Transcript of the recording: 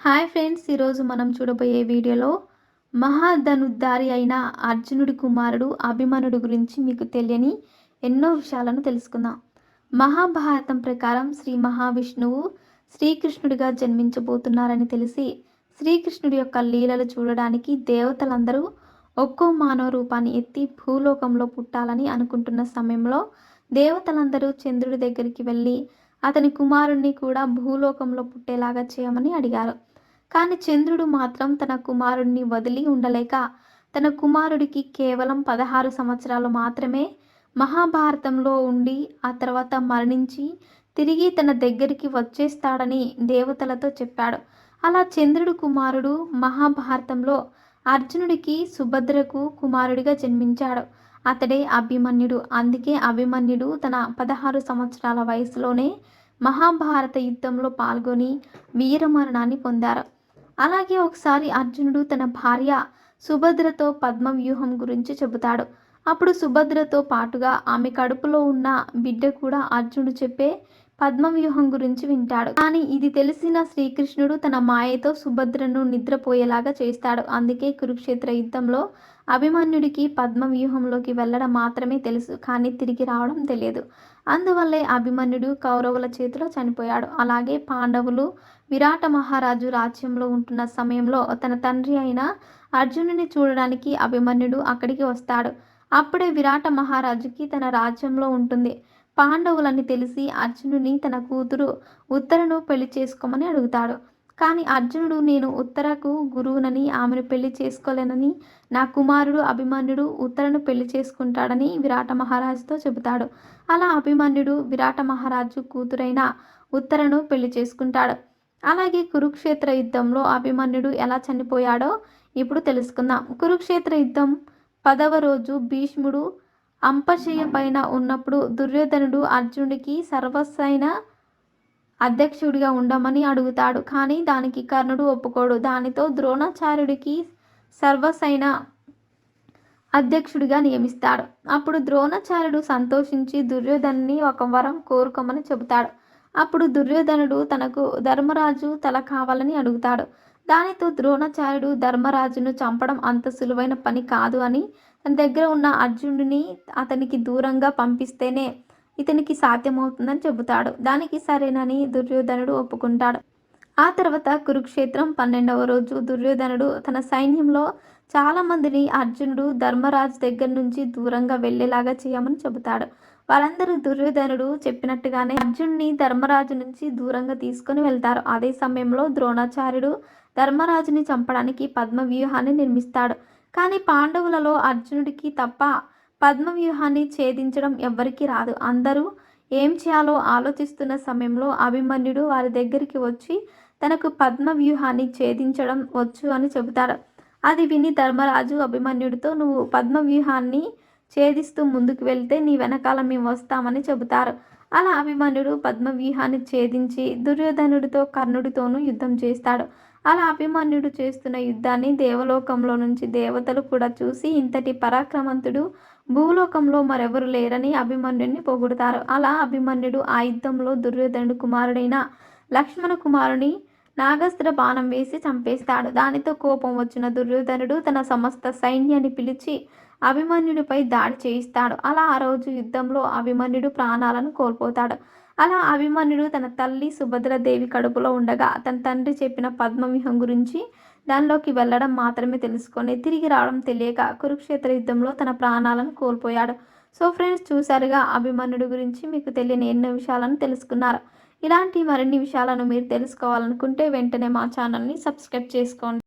Hi friends, ఈరోజు మనం చూడబోయే వీడియోలో మహాధనుద్ధారి అయిన అర్జునుడి కుమారుడు అభిమన్యుడి గురించి మీకు తెలియని ఎన్నో విషయాలను తెలుసుకుందాం. మహాభారతం ప్రకారం శ్రీ మహావిష్ణువు శ్రీకృష్ణుడిగా జన్మించబోతున్నారని తెలిసి శ్రీకృష్ణుడి యొక్క లీలలు చూడడానికి దేవతలందరూ ఒక్కో మానవ రూపాన్ని ఎత్తి భూలోకంలో పుట్టాలని అనుకుంటున్న సమయంలో దేవతలందరూ చంద్రుడి దగ్గరికి వెళ్ళి అతని కుమారుణ్ణి కూడా భూలోకంలో పుట్టేలాగా చేయమని అడిగారు. కానీ చంద్రుడు మాత్రం తన కుమారుడిని వదిలి ఉండలేక తన కుమారుడికి కేవలం 16 సంవత్సరాలు మాత్రమే మహాభారతంలో ఉండి ఆ తర్వాత మరణించి తిరిగి తన దగ్గరికి వచ్చేస్తాడని దేవతలతో చెప్పాడు. అలా చంద్రుడు కుమారుడు మహాభారతంలో అర్జునుడికి సుభద్రకు కుమారుడిగా జన్మించాడు. అతడే అభిమన్యుడు. అందుకే అభిమన్యుడు తన 16 సంవత్సరాల వయసులోనే మహాభారత యుద్ధంలో పాల్గొని వీరమరణాన్ని పొందారు. అలాగే ఒకసారి అర్జునుడు తన భార్య సుభద్రతో పద్మవ్యూహం గురించి చెబుతాడు. అప్పుడు సుభద్రతో పాటుగా ఆమె కడుపులో ఉన్న బిడ్డ కూడా అర్జునుడు చెప్పే పద్మవ్యూహం గురించి వింటాడు. కానీ ఇది తెలిసిన శ్రీకృష్ణుడు తన మాయతో సుభద్రను నిద్రపోయేలాగా చేస్తాడు. అందుకే కురుక్షేత్ర యుద్ధంలో అభిమన్యుడికి పద్మవ్యూహంలోకి వెళ్ళడం మాత్రమే తెలుసు, కానీ తిరిగి రావడం తెలియదు. అందువల్లే అభిమన్యుడు కౌరవుల చేతిలో చనిపోయాడు. అలాగే పాండవులు విరాట మహారాజు రాజ్యంలో ఉంటున్న సమయంలో తన తండ్రి అయిన అర్జునుడిని చూడడానికి అభిమన్యుడు అక్కడికి వస్తాడు. అప్పుడే విరాట మహారాజుకి తన రాజ్యంలో ఉంటుంది పాండవులని తెలిసి అర్జునుడిని తన కూతురు ఉత్తరను పెళ్లి చేసుకోమని అడుగుతాడు. కానీ అర్జునుడు నేను ఉత్తరకు గురువునని, ఆమెను పెళ్లి చేసుకోలేనని, నా కుమారుడు అభిమన్యుడు ఉత్తరను పెళ్లి చేసుకుంటాడని విరాట మహారాజుతో చెబుతాడు. అలా అభిమన్యుడు విరాట మహారాజు కూతురైన ఉత్తరను పెళ్లి చేసుకుంటాడు. అలాగే కురుక్షేత్ర యుద్ధంలో అభిమన్యుడు ఎలా చనిపోయాడో ఇప్పుడు తెలుసుకుందాం. కురుక్షేత్ర యుద్ధం 10వ రోజు భీష్ముడు అంపశయ్య పైన ఉన్నప్పుడు దుర్యోధనుడు అర్జునుడికి సర్వసైన అధ్యక్షుడిగా ఉండమని అడుగుతాడు. కానీ దానికి కర్ణుడు ఒప్పుకోడు. దానితో ద్రోణాచార్యుడికి సర్వసైన అధ్యక్షుడిగా నియమిస్తాడు. అప్పుడు ద్రోణాచార్యుడు సంతోషించి దుర్యోధనుని ఒక వరం కోరుకోమని చెబుతాడు. అప్పుడు దుర్యోధనుడు తనకు ధర్మరాజు తల కావాలని అడుగుతాడు. దానితో ద్రోణాచార్యుడు ధర్మరాజును చంపడం అంత సులువైన పని కాదు అని, తన దగ్గర ఉన్న అర్జునుడిని అతనికి దూరంగా పంపిస్తేనే ఇతనికి సాధ్యమవుతుందని చెబుతాడు. దానికి సరేనని దుర్యోధనుడు ఒప్పుకుంటాడు. ఆ తర్వాత కురుక్షేత్రం 12వ రోజు దుర్యోధనుడు తన సైన్యంలో చాలామందిని అర్జునుడు ధర్మరాజు దగ్గర నుంచి దూరంగా వెళ్ళేలాగా చేయమని చెబుతాడు. వారందరూ దుర్యోధనుడు చెప్పినట్టుగానే అర్జునుడిని ధర్మరాజు నుంచి దూరంగా తీసుకొని వెళ్తారు. అదే సమయంలో ద్రోణాచార్యుడు ధర్మరాజుని చంపడానికి పద్మవ్యూహాన్ని నిర్మిస్తాడు. కానీ పాండవులలో అర్జునుడికి తప్ప పద్మవ్యూహాన్ని ఛేదించడం ఎవ్వరికీ రాదు. అందరూ ఏం చేయాలో ఆలోచిస్తున్న సమయంలో అభిమన్యుడు వారి దగ్గరికి వచ్చి తనకు పద్మవ్యూహాన్ని ఛేదించడం వచ్చు అని చెబుతాడు. అది విని ధర్మరాజు అభిమన్యుడితో నువ్వు పద్మవ్యూహాన్ని ఛేదిస్తూ ముందుకు వెళ్తే నీ వెనకాల మేము వస్తామని చెబుతారు. అలా అభిమన్యుడు పద్మవ్యూహాన్ని ఛేదించి దుర్యోధనుడితో కర్ణుడితోనూ యుద్ధం చేస్తాడు. అలా అభిమన్యుడు చేస్తున్న యుద్ధాన్ని దేవలోకంలో నుంచి దేవతలు కూడా చూసి ఇంతటి పరాక్రమంతుడు భూలోకంలో మరెవరు లేరని అభిమన్యుడిని పొగుడుతారు. అలా అభిమన్యుడు ఆ యుద్ధంలో దుర్యోధనుడు కుమారుడైన లక్ష్మణ కుమారుని నాగస్త్ర బాణం వేసి చంపేస్తాడు. దానితో కోపం వచ్చిన దుర్యోధనుడు తన సమస్త సైన్యాన్ని పిలిచి అభిమన్యుడిపై దాడి చేయిస్తాడు. అలా ఆ రోజు యుద్ధంలో అభిమన్యుడు ప్రాణాలను కోల్పోతాడు. అలా అభిమన్యుడు తన తల్లి సుభద్రదేవి కడుపులో ఉండగా తన తండ్రి చెప్పిన పద్మవ్యూహం గురించి దానిలోకి వెళ్ళడం మాత్రమే తెలుసుకొని తిరిగి రావడం తెలియక కురుక్షేత్ర యుద్ధంలో తన ప్రాణాలను కోల్పోయాడు. సో ఫ్రెండ్స్, చూసారుగా అభిమన్యుడి గురించి మీకు తెలియని ఎన్నో విషయాలను తెలుసుకున్నారు. ఇలాంటి మరిన్ని విషయాలను మీరు తెలుసుకోవాలనుకుంటే వెంటనే మా ఛానల్ని సబ్స్క్రైబ్ చేసుకోండి.